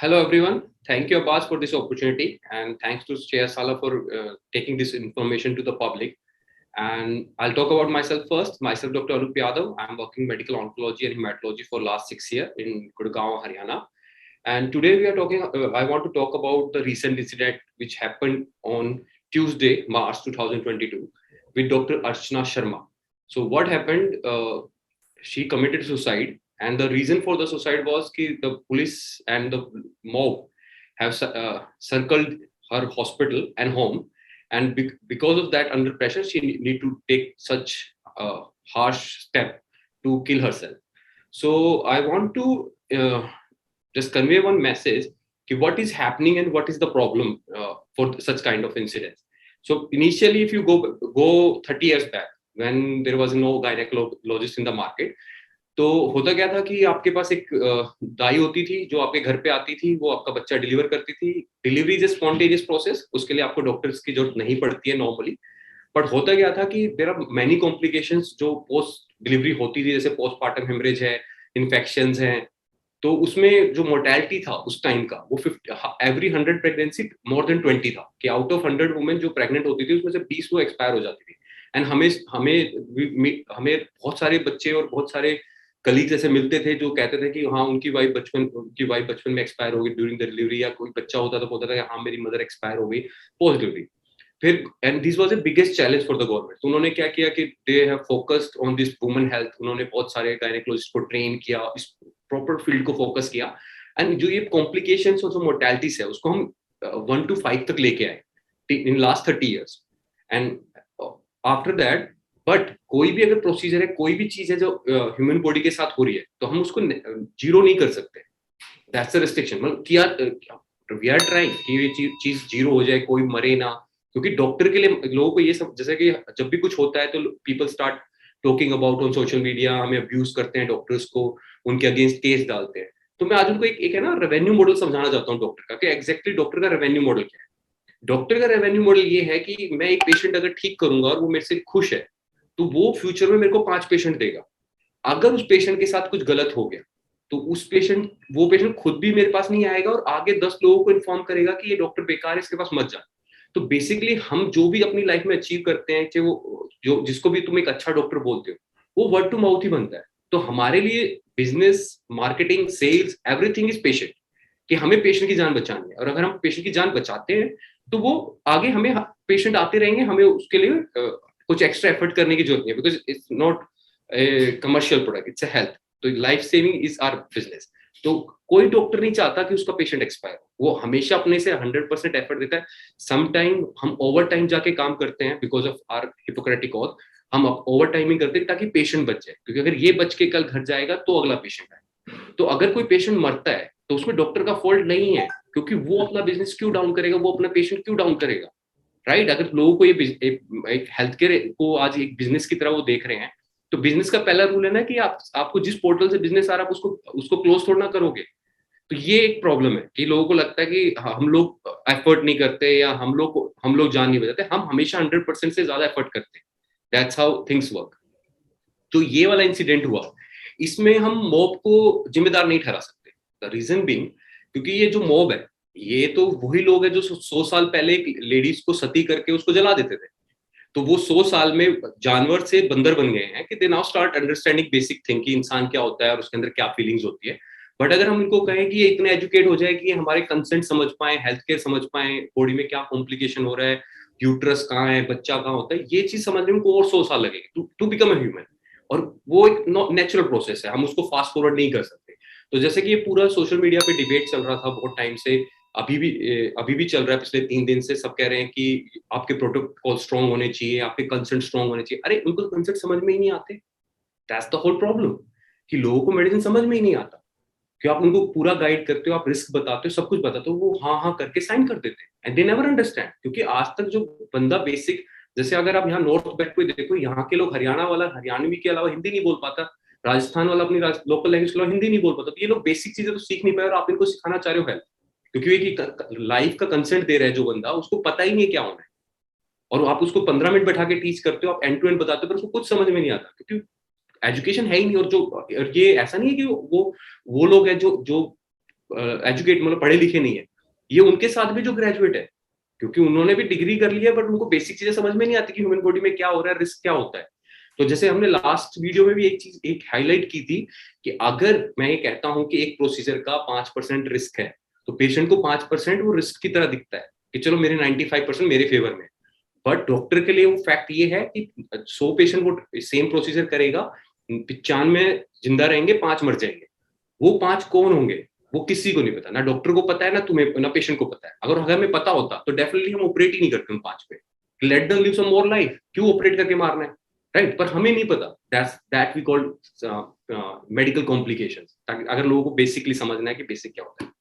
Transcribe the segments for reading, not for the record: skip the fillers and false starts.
Hello, everyone. Thank you, Abbas, for this opportunity, and thanks to Shreya Sala for taking this information to the public. And I'll talk about myself first. Myself, Dr. Anup Yadav. I'm working medical oncology and hematology for last 6 years in Gurgaon, Haryana. And today we are talking. I want to talk about the recent incident which happened on Tuesday, March 2022, with Dr. Archana Sharma. So what happened? She committed suicide, and the reason for the suicide was that the police and the mob have circled her hospital and home, and because of that, under pressure, she need to take such a harsh step to kill herself. So I want to just convey one message: what is happening and what is the problem for such kind of incidents. So initially, if you go 30 years back, when there was no gynecologist in the market, तो होता क्या था कि आपके पास एक दाई होती थी जो आपके घर पे आती थी, वो आपका बच्चा डिलीवर करती थी. Delivery is a spontaneous process, उसके लिए आपको डॉक्टर्स की जरूरत नहीं पड़ती है नॉर्मली. बट होता क्या था कि देयर आर मेनी कॉम्प्लिकेशंस जो पोस्ट डिलीवरी होती थी, जैसे पोस्टपार्टम हेमरेज है, इन्फेक्शंस हैं. तो उसमें जो मोर्टेलिटी था उस टाइम का, वो 50 एवरी 100 प्रेगनेंसी मोर देन 20 था, कि आउट ऑफ 100 वुमेन जो प्रेग्नेंट होती थी उसमें से 20 वो एक्सपायर हो जाती थी. एंड हमें हमें हमें बहुत सारे बच्चे और बहुत सारे कलीग्स ऐसे मिलते थे जो कहते थे कि हाँ उनकी वाइफ बचपन में एक्सपायर हो गई ड्यूरिंग द डिलीवरी, या कोई बच्चा होता तो बोलता था कि हाँ मेरी मदर एक्सपायर हो गई पोस्ट डिलीवरी. फिर and this was the biggest challenge for the government. तो उन्होंने क्या किया कि they have focused on this women health. उन्होंने बहुत सारे गायनेकोलॉजिस्ट को ट्रेन किया, इस प्रॉपर फील्ड को फोकस किया. एंड जो ये कॉम्प्लिकेशंस और जो मोर्टेलिटीज है उसको हम 1 to 5 तक लेके आए in last 30 years. And after that, but कोई भी अगर प्रोसीजर है, कोई भी चीज है जो ह्यूमन बॉडी के साथ हो रही है, तो हम उसको जीरो नहीं कर सकते. That's a restriction. मतलब किया वी आर ट्राइंग कि ये चीज जीरो हो जाए, कोई मरे ना. क्योंकि डॉक्टर के लिए लोगों को ये सब, जैसे कि जब भी कुछ होता है तो people start talking about on social media, हमें अब्यूज करते हैं डॉक्टर्स को, उनके अगेंस्ट केस डालते हैं. तो मैं आज उनको एक है ना रेवेन्यू मॉडल समझाना चाहता हूँ डॉक्टर का, कि एग्जैक्टली डॉक्टर का रेवेन्यू मॉडल क्या है. डॉक्टर का रेवेन्यू मॉडल ये है कि मैं एक पेशेंट अगर ठीक करूंगा और वो मेरे से खुश है, तो वो फ्यूचर में मेरे को 5 पेशेंट देगा. अगर उस पेशेंट के साथ कुछ गलत हो गया, तो वो पेशेंट खुद भी मेरे पास नहीं आएगा और आगे 10 लोगों को इन्फॉर्म करेगा कि ये डॉक्टर बेकार है, इसके पास मत जा. तो बेसिकली हम जो भी अपनी लाइफ में अचीव करते हैं, चाहे वो जो जिसको भी तुम एक अच्छा डॉक्टर बोलते हो, वो वर्ड टू माउथ ही बनता है. तो हमारे लिए business, marketing, sales, everything is patient, कि हमें पेशेंट की जान बचानी है. और अगर हम पेशेंट की जान बचाते हैं, तो वो आगे हमें पेशेंट आते रहेंगे. हमें उसके लिए कुछ एक्स्ट्रा एफर्ट करने की जरूरत नहीं है, because it's not a commercial product, it's a health. तो life saving is our business. तो कोई डॉक्टर नहीं चाहता कि उसका पेशेंट एक्सपायर हो. वो हमेशा अपने से 100% एफर्ट देता है. समटाइम हम ओवर टाइम जाके काम करते हैं because of our Hippocratic oath. हम ओवर टाइमिंग करते हैं ताकि पेशेंट बच जाए, क्योंकि अगर ये बच के कल घर जाएगा तो अगला पेशेंट आए. तो अगर कोई पेशेंट मरता है तो उसमें डॉक्टर का फॉल्ट नहीं है, क्योंकि वो अपना बिजनेस क्यों डाउन करेगा, वो अपना पेशेंट क्यों डाउन करेगा. राइट. अगर लोगों को ये एक हेल्थ केयर को आज एक बिजनेस की तरह वो देख रहे हैं, तो बिजनेस का पहला रूल है ना कि आपको जिस पोर्टल से बिजनेस आ रहा है उसको क्लोज थोड़ा ना करोगे. तो ये एक प्रॉब्लम है कि लोगों को लगता है कि हम लोग एफर्ट नहीं करते, या हम लोग जान नहीं बचाते. हम हमेशा 100% से ज्यादा एफर्ट करते हैं. That's how things work. तो ये वाला इंसिडेंट हुआ, इसमें हम मॉब को जिम्मेदार नहीं ठहरा सकते. द रीजन बीइंग, क्योंकि ये जो मॉब है, ये तो वही लोग हैं जो 100 साल पहले लेडीज को सती करके उसको जला देते थे. तो वो 100 साल में जानवर से बंदर बन गए हैं, कि they now start understanding basic thing कि इंसान क्या होता है और उसके अंदर क्या फीलिंग्स होती है. बट अगर हम इनको कहें कि ये इतने एजुकेट हो जाए कि हमारे कंसेंट समझ पाए, हेल्थ केयर समझ पाए, बॉडी में क्या कॉम्प्लिकेशन हो रहा है, यूट्रस कहाँ है, बच्चा कहाँ होता है, ये चीज समझने में उनको और 100 साल लगेगी टू बिकम अ ह्यूमन. और वो एक नेचुरल प्रोसेस है, हम उसको फास्ट फॉरवर्ड नहीं कर सकते. तो जैसे कि ये पूरा सोशल मीडिया पे डिबेट चल रहा था बहुत टाइम से, अभी भी चल रहा है. पिछले 3 दिन से सब कह रहे हैं कि आपके प्रोटोकॉल स्ट्रॉन्ग होने चाहिए, आपके कंसेंट स्ट्रॉन्ग होने चाहिए. अरे उनको कंसेंट समझ में ही नहीं आते. दैट्स द होल प्रॉब्लम, कि लोगों को मेडिसिन समझ में ही नहीं आता. कि आप उनको पूरा गाइड करते हो, आप रिस्क बताते हो, सब कुछ बताते हो, वो हाँ हाँ करके साइन कर देते हैं. And they never understand. क्योंकि आज तक जो बंदा बेसिक, जैसे अगर आप यहाँ नॉर्थ बेल्ट पे देखो, यहाँ के लोग हरियाणा वाला हरियाणवी के अलावा हिंदी नहीं बोल पाता, राजस्थान वाला अपनी लोकल लैंग्वेज के अलावा हिंदी नहीं बोल पाता. तो ये लोग बेसिक चीजें तो सीख नहीं पाए, और आप इनको सिखाना चाह रहे हो हेल्थ. क्योंकि ये लाइफ का कंसेंट दे रहा है जो बंदा, उसको पता ही नहीं है क्या होना है. और आप उसको 15 मिनट बैठा के टीच करते हो, आप एंड टू एंड बताते हो, पर उसको कुछ समझ में नहीं आता, क्योंकि एजुकेशन है ही नहीं. और ये ऐसा नहीं है कि वो लोग हैं जो एजुकेट मतलब पढ़े लिखे नहीं है, ये उनके साथ भी जो ग्रेजुएट है, क्योंकि उन्होंने भी डिग्री कर ली है बट उनको बेसिक चीजें समझ में नहीं आती कि ह्यूमन बॉडी में क्या हो रहा है, रिस्क क्या होता है। तो जैसे हमने लास्ट वीडियो में भी एक चीज एक हाईलाइट की थी कि अगर मैं ये कहता हूं कि एक प्रोसीजर का 5% रिस्क है, तो पेशेंट को 5% वो रिस्क की तरह दिखता है कि चलो मेरे 95% मेरे फेवर में। बट डॉक्टर के लिए वो फैक्ट ये है कि 100 पेशेंट वो सेम प्रोसीजर करेगा, 95 जिंदा रहेंगे, 5 मर जाएंगे। वो 5 कौन होंगे वो किसी को नहीं पता, ना डॉक्टर को पता है, ना तुम्हें, ना पेशेंट को पता है। अगर हमें पता होता तो डेफिनेटली हम ऑपरेट ही नहीं करते उन 5 पे। Let them live some more life, क्यों ऑपरेट करके मारना है, राइट? पर हमें नहीं पता, that we called medical complications. अगर लोगों को बेसिकली समझना है कि बेसिक क्या होता है।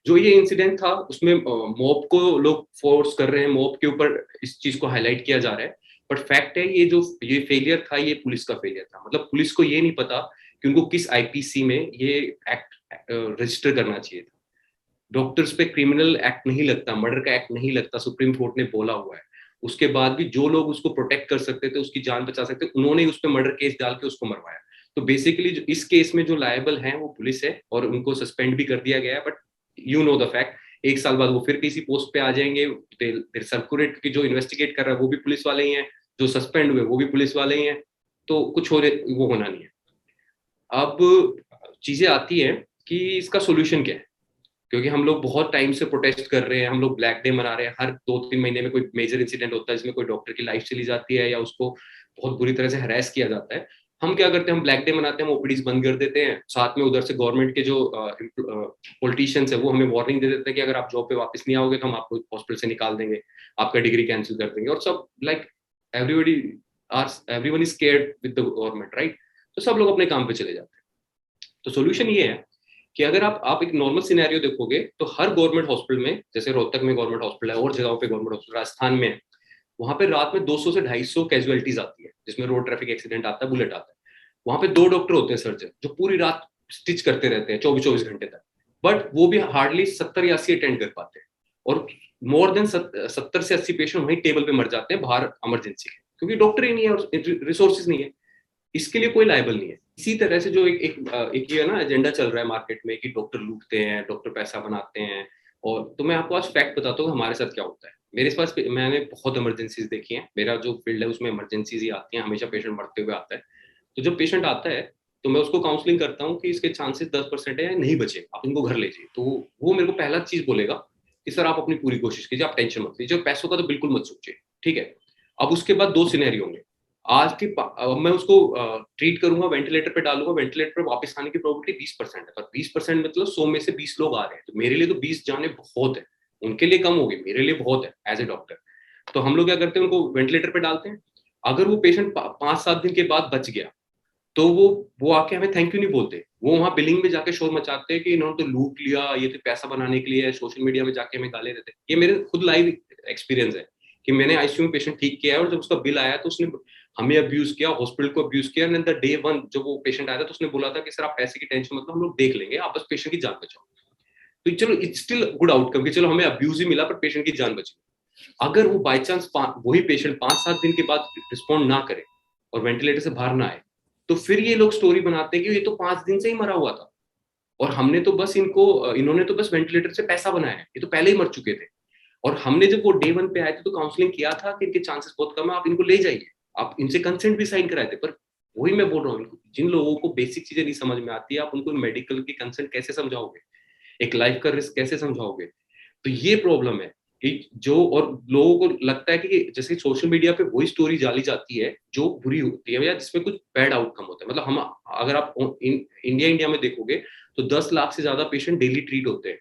जो ये इंसिडेंट था उसमें मॉब को लोग फोर्स कर रहे हैं, मॉब के ऊपर इस चीज को हाईलाइट किया जा रहा है। बट फैक्ट है ये फेलियर था, ये पुलिस का फेलियर था। मतलब पुलिस को ये नहीं पता कि उनको किस आईपीसी में ये एक्ट रजिस्टर करना चाहिए था। डॉक्टर्स पे क्रिमिनल एक्ट नहीं लगता, मर्डर का एक्ट नहीं लगता, सुप्रीम कोर्ट ने बोला हुआ है। उसके बाद भी जो लोग उसको प्रोटेक्ट कर सकते थे, उसकी जान बचा सकते थे, उन्होंने उस पर मर्डर केस डाल के उसको मरवाया। तो बेसिकली इस केस में जो लायबल है वो पुलिस है और उनको सस्पेंड भी कर दिया गया है। But you know the fact, एक साल बाद वो फिर किसी पोस्ट पे आ जाएंगे। सर्कुलेट की जो इन्वेस्टिगेट कर रहा है वो भी पुलिस वाले ही हैं, जो सस्पेंड हुए वो भी पुलिस वाले ही हैं। तो कुछ हो वो होना नहीं है। अब चीजें आती हैं कि इसका सोल्यूशन क्या है, क्योंकि हम लोग बहुत टाइम से प्रोटेस्ट कर रहे हैं, हम लोग ब्लैक डे मना रहे हैं, हर 2-3 महीने में कोई मेजर इंसिडेंट होता है जिसमें कोई डॉक्टर की लाइफ चली जाती है या उसको बहुत बुरी तरह से हरास किया जाता है। हम क्या करते हैं, हम ब्लैक डे मनाते हैं, हम ओपीडीज बंद कर देते हैं। साथ में उधर से गवर्नमेंट के जो पॉलिटिशियंस है वो हमें वार्निंग दे देते हैं कि अगर आप जॉब पे वापस नहीं आओगे तो हम आपको हॉस्पिटल से निकाल देंगे, आपका डिग्री कैंसिल कर देंगे। और सब like everybody everyone is scared with the government, right? तो सब लोग अपने काम पे चले जाते हैं। तो सोल्यूशन ये है कि अगर आप एक नॉर्मल सिनेरियो देखोगे तो हर गवर्नमेंट हॉस्पिटल में, जैसे रोहतक में गवर्नमेंट हॉस्पिटल है और जगहों पे गवर्नमेंट हॉस्पिटल, राजस्थान में है, वहां पे रात में 200 से 250 कैजुअलिटीज आती है, जिसमें रोड ट्रैफिक एक्सीडेंट आता है, बुलेट आता है। वहां पे 2 डॉक्टर होते हैं सर्जन, जो पूरी रात स्टिच करते रहते हैं 24-24 घंटे तक। बट वो भी हार्डली 70 या 80 अटेंड कर पाते हैं। और मोर देन 70 से 80 पेशेंट वहीं टेबल पे मर जाते हैं बाहर इमरजेंसी के, क्योंकि डॉक्टर ही नहीं है और रिसोर्सेज नहीं है। इसके लिए कोई लायबल नहीं है। इसी तरह से जो एक ये ना एजेंडा चल रहा है मार्केट में कि डॉक्टर लूटते हैं, डॉक्टर पैसा बनाते हैं। और तो मैं आपको आज फैक्ट बताता हूँ हमारे साथ क्या होता है। मेरे पास मैंने बहुत इमरजेंसीज देखी हैं, मेरा जो फील्ड है उसमें इमरजेंसीज ही आती हैं, हमेशा पेशेंट मरते हुए आता है। तो जब पेशेंट आता है तो मैं उसको काउंसलिंग करता हूँ कि इसके चांसेस 10% है या नहीं बचे, आप इनको घर ले जाइए। तो वो मेरे को पहला चीज बोलेगा कि सर आप अपनी पूरी कोशिश कीजिए, आप टेंशन मत लीजिए, पैसों का तो बिल्कुल मत सोचिए, ठीक है। अब उसके बाद 2 सिनेरियो होंगे। मैं उसको ट्रीट करूंगा, वेंटिलेटर पे डालूंगा, वेंटिलेटर पे वापस आने की प्रोबेबिलिटी 20% है। पर 20% मतलब 100 में से 20 लोग आ रहे हैं, तो मेरे लिए तो 20 जाने बहुत है, उनके लिए कम होगी, मेरे लिए बहुत है एज ए डॉक्टर। तो हम लोग क्या करते हैं, उनको वेंटिलेटर पे डालते हैं। अगर वो पेशेंट 5-7 दिन के बाद बच गया तो वो आके हमें थैंक यू नहीं बोलते, वो वहां बिलिंग में जाके शोर मचाते हैं कि इन्होंने तो लूट लिया, ये तो पैसा बनाने के लिए, सोशल मीडिया में जाके हमें गाली देते हैं। ये मेरे खुद लाइव एक्सपीरियंस है कि मैंने आईसीयू में पेशेंट ठीक किया है और जब उसका बिल आया तो उसने हमें अब्यूज किया, हॉस्पिटल को अब्यूज किया। एंड द डे 1 जब वो पेशेंट आया था तो उसने बोला था कि सर आप पैसे की टेंशन मतलब हम लोग देख लेंगे, आप बस पेशेंट की जान बचाओ। तो चलो इट्स स्टिल गुड आउटकम कि चलो हमें अब्यूज ही मिला पर पेशेंट की जान बची। अगर वो बाई चांस वही पेशेंट 5-7 दिन के बाद रिस्पॉन्ड ना करे और वेंटिलेटर से बाहर ना आए, तो फिर ये लोग स्टोरी बनाते हैं कि ये तो 5 दिन से ही मरा हुआ था और हमने तो बस इन्होंने तो बस वेंटिलेटर से पैसा बनाया है, ये तो पहले ही मर चुके थे। और हमने जब वो डे 1 पे आए थे तो काउंसलिंग किया था कि इनके चांसेस बहुत कम है, आप इनको ले जाइए, आप इनसे कंसेंट भी साइन कराए थे। पर वही मैं बोल रहा हूँ, जिन लोगों को बेसिक चीजें नहीं समझ में आती है, आप उनको मेडिकल की कंसेंट कैसे समझाओगे, एक लाइफ का रिस्क कैसे समझाओगे। तो ये प्रॉब्लम है कि जो, और लोगों को लगता है कि जैसे सोशल मीडिया पे वही स्टोरी डाली जाती है जो बुरी होती है या जिसमें कुछ बैड आउटकम होता है। मतलब हम, अगर आप इंडिया में देखोगे तो 10 लाख से ज्यादा पेशेंट डेली ट्रीट होते हैं।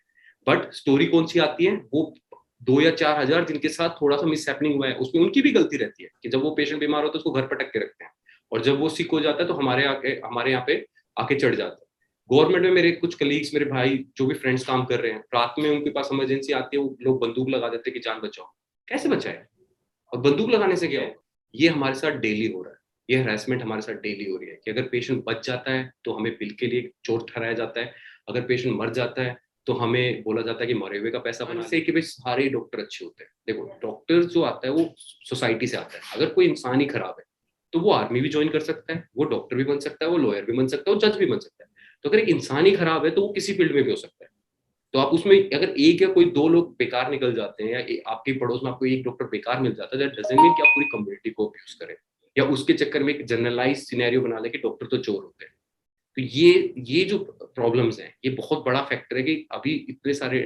बट स्टोरी कौन सी आती है, वो 2 या 4 हजार जिनके साथ थोड़ा सा मिस हैपनिंग हुआ है, उसमें उनकी भी गलती रहती है कि जब वो पेशेंट बीमार होता है उसको घर पटक के रखते हैं, और जब वो सिक हो जाता है तो हमारे यहाँ पे आके चढ़ जाता है। गवर्नमेंट में मेरे कुछ कलीग्स, मेरे भाई जो भी फ्रेंड्स काम कर रहे हैं, रात में उनके पास इमरजेंसी आती है, वो लोग बंदूक लगा देते हैं कि जान बचाओ। कैसे बचाए? और बंदूक लगाने से क्या होगा? ये हमारे साथ डेली हो रहा है, ये हरासमेंट हमारे साथ डेली हो रही है कि अगर पेशेंट बच जाता है तो हमें बिल के लिए चोर ठहराया जाता है, अगर पेशेंट मर जाता है तो हमें बोला जाता है कि मरे हुए का पैसा बना से कि भाई सारे डॉक्टर अच्छे होते हैं। देखो डॉक्टर जो आता है वो सोसाइटी से आता है। अगर कोई इंसान ही खराब है तो वो आर्मी भी ज्वाइन कर सकता है, वो डॉक्टर भी बन सकता है, वो लॉयर भी बन सकता है, वो जज भी बन सकता है। तो अगर एक इंसान ही खराब है तो वो किसी फील्ड में भी हो सकता है। तो आप उसमें अगर एक या कोई दो लोग बेकार निकल जाते हैं, या आपके पड़ोस में आपको एक डॉक्टर बेकार मिल जाता है, दैट डजंट मीन कि आप पूरी कम्युनिटी को अब्यूज करें, या उसके चक्कर में एक जनरलाइज सिनेरियो बना ले कि डॉक्टर तो चोर होते हैं। तो ये जो प्रॉब्लम्स हैं, ये बहुत बड़ा फैक्टर है कि अभी इतने सारे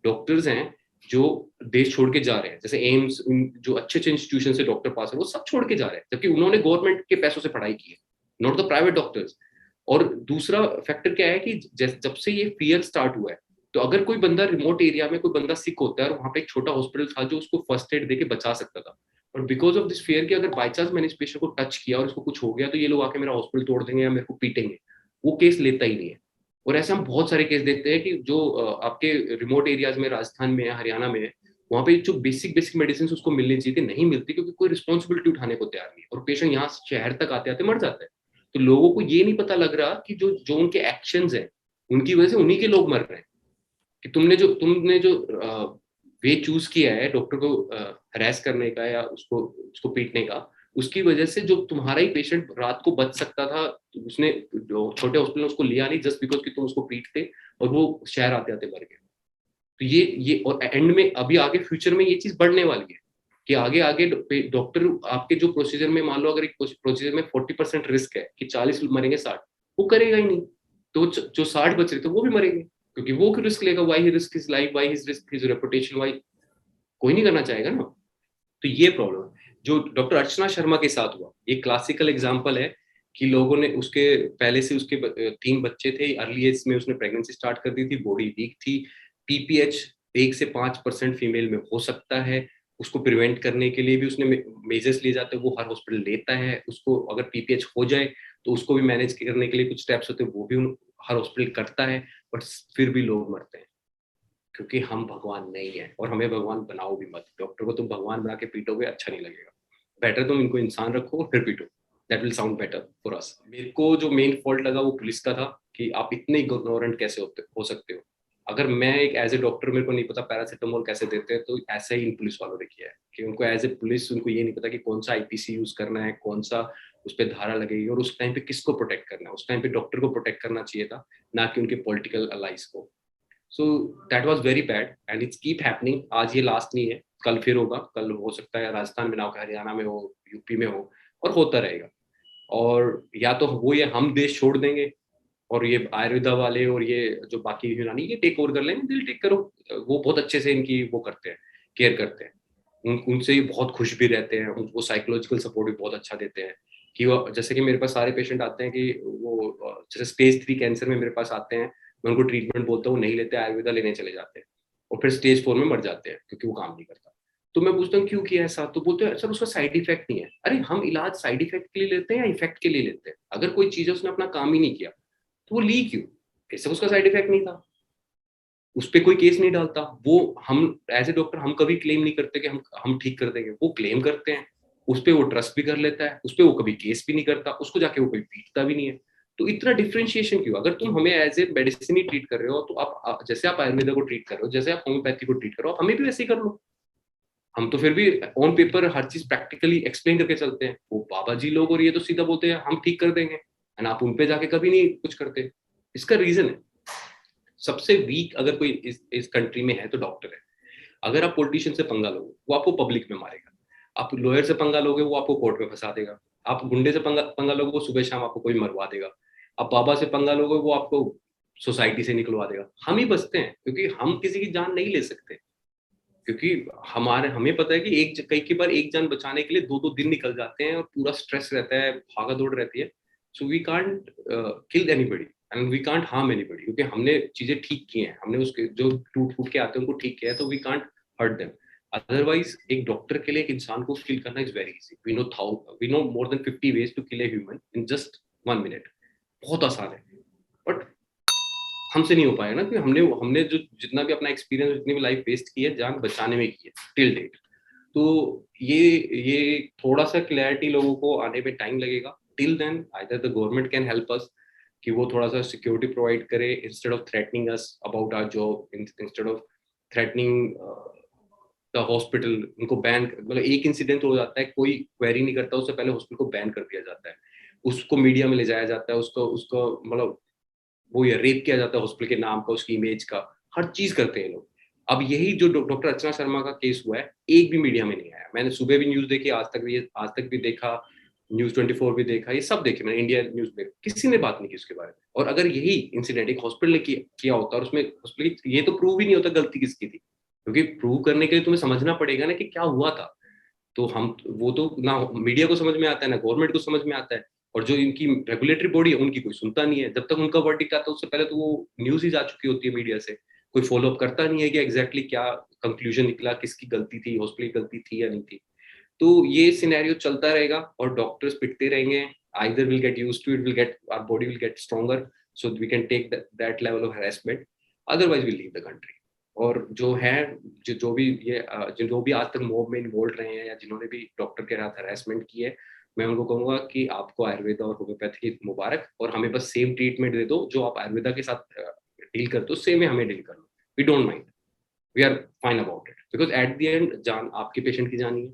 डॉक्टर्स हैं जो देश छोड़ के जा रहे हैं। जैसे एम्स, जो अच्छे अच्छे इंस्टीट्यूशन से डॉक्टर पास है, वो सब छोड़ के जा रहे हैं, जबकि उन्होंने गवर्नमेंट के पैसों से पढ़ाई की है, नॉट द प्राइवेट डॉक्टर्स। और दूसरा फैक्टर क्या है कि जब से ये फियर स्टार्ट हुआ है, तो अगर कोई बंदा रिमोट एरिया में कोई बंदा सिक होता है और वहां पे एक छोटा हॉस्पिटल था जो उसको फर्स्ट एड देके बचा सकता था, और बिकॉज ऑफ दिस फियर कि अगर बाई चांस मैंने इस पेशेंट को टच किया और इसको कुछ हो गया तो ये लोग आके मेरा हॉस्पिटल तोड़ देंगे या मेरे को पीटेंगे, वो केस लेता ही नहीं है। और ऐसे हम बहुत सारे केस देखते हैं कि जो आपके रिमोट एरियाज में, राजस्थान में है, हरियाणा में है, वहाँ पे जो बेसिक बेसिक मेडिसिन उसको मिलनी चाहिए थी, नहीं मिलती, क्योंकि कोई रिस्पॉन्सिबिलिटी उठाने को तैयार नहीं है, और पेशेंट यहाँ शहर तक आते आते मर जाता है। तो लोगों को ये नहीं पता लग रहा कि जो जो उनके एक्शंस हैं, उनकी वजह से उन्हीं के लोग मर रहे हैं। कि तुमने जो वे चूज किया है डॉक्टर को हरास करने का या उसको उसको पीटने का, उसकी वजह से जो तुम्हारा ही पेशेंट रात को बच सकता था, तो उसने छोटे हॉस्पिटल में उसको लिया नहीं, जस्ट बिकॉज कि तुम उसको पीटते और वो शहर आते आते मर गए। तो ये और एंड में अभी आगे फ्यूचर में ये चीज बढ़ने वाली है कि आगे आगे डॉक्टर आपके जो प्रोसीजर में, मान लो अगर एक प्रोसीजर में 40% रिस्क है कि 40 मरेंगे, 60 वो करेगा ही नहीं, तो जो 60 बच रहे थे वो भी मरेंगे, क्योंकि वो क्यों रिस्क लेगा? Why he risk his life, why his risk his reputation, why? कोई नहीं करना चाहेगा ना। तो ये प्रॉब्लम है जो डॉक्टर अर्चना शर्मा के साथ हुआ, ये क्लासिकल एग्जाम्पल है कि लोगों ने उसके पहले से उसके 3 बच्चे थे, अर्ली एज में उसने प्रेगनेंसी स्टार्ट कर दी थी, बॉडी वीक थी, पीपीएच 1 से 5% फीमेल में हो सकता है, उसको प्रिवेंट करने के लिए भी उसने मेजर्स लिए जाते हैं, वो हर हॉस्पिटल लेता है। उसको अगर पीपीएच हो जाए तो उसको भी मैनेज करने के लिए कुछ स्टेप्स होते हैं, वो भी हर हॉस्पिटल करता है, बट फिर भी लोग मरते हैं, क्योंकि हम भगवान नहीं है, और हमें भगवान बनाओ भी मत। डॉक्टर को तुम भगवान बना के पीटोगे, अच्छा नहीं लगेगा। बेटर तुम इनको इंसान रखो और फिर पीटो, that will sound better for us. मेरे को जो मेन फॉल्ट लगा वो पुलिस का था, कि आप इतने इग्नोरेंट कैसे हो सकते हो। अगर मैं एक एज ए डॉक्टर, मेरे को नहीं पता पैरासिटामोल कैसे देते हैं, तो ऐसा ही इन पुलिस वालों ने किया है कि उनको एज ए पुलिस उनको ये नहीं पता कि कौन सा आईपीसी यूज करना है, कौन सा उस पर धारा लगेगी, और उस टाइम पे किसको प्रोटेक्ट करना है। उस टाइम पे डॉक्टर को प्रोटेक्ट करना चाहिए था, ना कि उनके पॉलिटिकल अलाइज को। So that was very bad and it's keep happening. आज ये लास्ट नहीं है, कल फिर होगा, कल हो सकता है राजस्थान में ना हो, हरियाणा में हो, यूपी में हो, और होता रहेगा। और या तो वो ये हम देश छोड़ देंगे और ये आयुर्वेदा वाले और ये जो बाकी यूनानी ये टेक ओवर कर लेंगे, दिल टेक करो। वो बहुत अच्छे से इनकी वो करते हैं, केयर करते हैं, उनसे ये बहुत खुश भी रहते हैं, उनको साइकोलॉजिकल सपोर्ट भी बहुत अच्छा देते हैं। कि वो जैसे कि मेरे पास सारे पेशेंट आते हैं कि वो जैसे स्टेज 3 कैंसर में मेरे पास आते हैं, मैं उनको ट्रीटमेंट बोलता हूँ, नहीं लेते, आयुर्वेदा लेने चले जाते हैं, और फिर स्टेज 4 में मर जाते हैं क्योंकि वो काम नहीं करता। तो मैं पूछता हूँ क्यों किया ऐसा, तो बोलते हैं सर उसका साइड इफेक्ट नहीं है। अरे हम इलाज साइड इफेक्ट के लिए लेते हैं या इफेक्ट के लिए लेते हैं? अगर कोई चीज है उसने अपना काम ही नहीं किया तो वो ली क्यों? ऐसा उसका साइड इफेक्ट नहीं था, उस पर कोई केस नहीं डालता। वो हम एज ए डॉक्टर हम कभी क्लेम नहीं करते कि हम ठीक कर देंगे, वो क्लेम करते हैं, उस पर वो ट्रस्ट भी कर लेता है, उस पर वो कभी केस भी नहीं करता, उसको जाके वो कोई पीटता भी नहीं है। तो इतना डिफ्रेंशिएशन क्यों? अगर तुम हमें एज ए मेडिसिन ही ट्रीट कर रहे हो, तो जैसे आप आयुर्वेदा को ट्रीट कर रहे हो, जैसे आप होम्योपैथी को ट्रीट करो, आप हमें भी वैसे ही कर लो। हम तो फिर भी ऑन पेपर हर चीज प्रैक्टिकली एक्सप्लेन करके चलते हैं। वो बाबा जी लोग और ये तो सीधा बोलते हैं हम ठीक कर देंगे, एंड आप उन पे जाके कभी नहीं कुछ करते। इसका रीजन है, सबसे वीक अगर कोई इस कंट्री में है तो डॉक्टर है। अगर आप पॉलिटिशियन से पंगा लोगे वो आपको पब्लिक में मारेगा, आप लॉयर से पंगा लोगे वो आपको कोर्ट में फंसा देगा, आप गुंडे से पंगा लोगे वो सुबह शाम आपको कोई मरवा देगा, आप बाबा से पंगा लोगे वो आपको सोसाइटी से निकलवा देगा। हम ही बचते हैं क्योंकि हम किसी की जान नहीं ले सकते, क्योंकि हमें पता है कि कई बार एक जान बचाने के लिए 2-2 दिन निकल जाते हैं और पूरा स्ट्रेस रहता है, भागा दौड़ रहती है। So we can't kill anybody and we can't harm anybody, क्योंकि हमने चीजें ठीक की हैं, हमने उसके जो टूट फूट के आते हैं उनको ठीक किया है, तो we can't hurt them. Otherwise एक डॉक्टर के लिए एक इंसान को किल करना is very easy. We know more than 50 ways to kill a human in just 1 minute. बहुत आसान है, बट हमसे नहीं हो पाया ना, कि हमने हमने जो जितना भी अपना एक्सपीरियंस, जितनी भी लाइफ वेस्ट की है जान बचाने में की है टिल डेट। तो ये थोड़ा सा क्लैरिटी लोगों को आने में टाइम लगेगा। Till then either the government can help us कि वो थोड़ा सा सिक्योरिटी प्रोवाइड करे, instead of threatening us about our job, instead of threatening the hospital. उनको बैन, मतलब एक इंसिडेंट हो जाता है, कोई क्वेरी नहीं करता, उससे पहले हॉस्पिटल को बैन कर दिया जाता है, उसको मीडिया में ले जाया जाता है, उसको उसको मतलब वो ये रेप किया जाता है हॉस्पिटल के नाम का, उसकी इमेज का, हर चीज करते हैं लोग। अब यही जो डॉक्टर अर्चना शर्मा का केस हुआ है, एक भी मीडिया में नहीं आया। मैंने सुबह भी न्यूज देखी, आज तक भी देखा, News 24 भी देखा, ये सब देखे मैंने, इंडिया न्यूज में किसी ने बात नहीं की उसके बारे में। और अगर यही इंसिडेंट एक हॉस्पिटल ने किया होता और उसमें हॉस्पिटल, ये तो प्रूव ही नहीं होता गलती किसकी थी, क्योंकि प्रूव करने के लिए तुम्हें समझना पड़ेगा ना कि क्या हुआ था। तो हम वो तो ना मीडिया को समझ में आता है ना गवर्नमेंट को समझ में आता है, और जो इनकी रेगुलेटरी बॉडी है उनकी कोई सुनता नहीं है। जब तक उनका वर्डिक्ट आता है उससे पहले तो वो न्यूज ही जा चुकी होती है मीडिया से, कोई फॉलोअप करता नहीं है कि एग्जैक्टली क्या कंक्लूजन निकला, किसकी गलती थी, हॉस्पिटल की गलती थी या नहीं थी। तो ये सिनेरियो चलता रहेगा और डॉक्टर्स पिटते रहेंगे। Either we'll get used to it, our body will get stronger, so we can take that level of harassment. Otherwise, we'll leave the country. और जो है, जो भी ये जो भी आज तक मॉब में इन्वॉल्व रहे हैं या जिन्होंने भी डॉक्टर के साथ हरासमेंट की है, मैं उनको कहूंगा कि आपको आयुर्वेदा और होम्योपैथी की मुबारक, और हमें बस सेम ट्रीटमेंट दे दो जो आप आयुर्वेदा के साथ डील करते हो, सेम है हमें डील कर लो। We don't mind, we are fine about it, because at the end जान आपके पेशेंट की जानी है,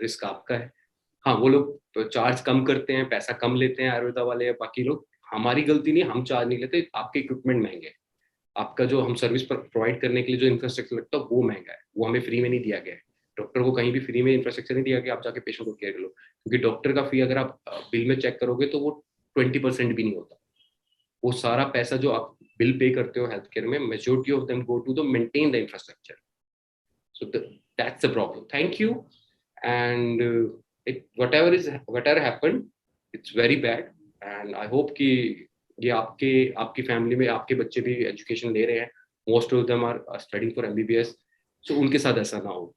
रिस्क आपका है। हाँ, वो लोग चार्ज कम करते हैं, पैसा कम लेते हैं आयुर्वेदा वाले या बाकी लोग, हमारी गलती नहीं, हम चार्ज नहीं लेते। आपके इक्विपमेंट महंगे हैं, आपका जो हम सर्विस पर प्रोवाइड करने के लिए जो इंफ्रास्ट्रक्चर लगता है वो महंगा है, वो हमें फ्री में नहीं दिया गया है। डॉक्टर को कहीं भी फ्री में इंफ्रास्ट्रक्चर नहीं दिया गया आप जाके पेशेंट को केयर लो, क्योंकि डॉक्टर का फी अगर आप बिल में चेक करोगे तो वो 20% भी नहीं होता। वो सारा पैसा जो आप बिल पे करते हो हेल्थ केयर में, majority of them go to the maintain the infrastructure. So that's the problem. Thank you. And whatever happened, it's very bad. And I hope कि ये आपकी फैमिली में आपके बच्चे भी एजुकेशन ले रहे हैं, most of them are studying for MBBS, so उनके साथ ऐसा ना हो।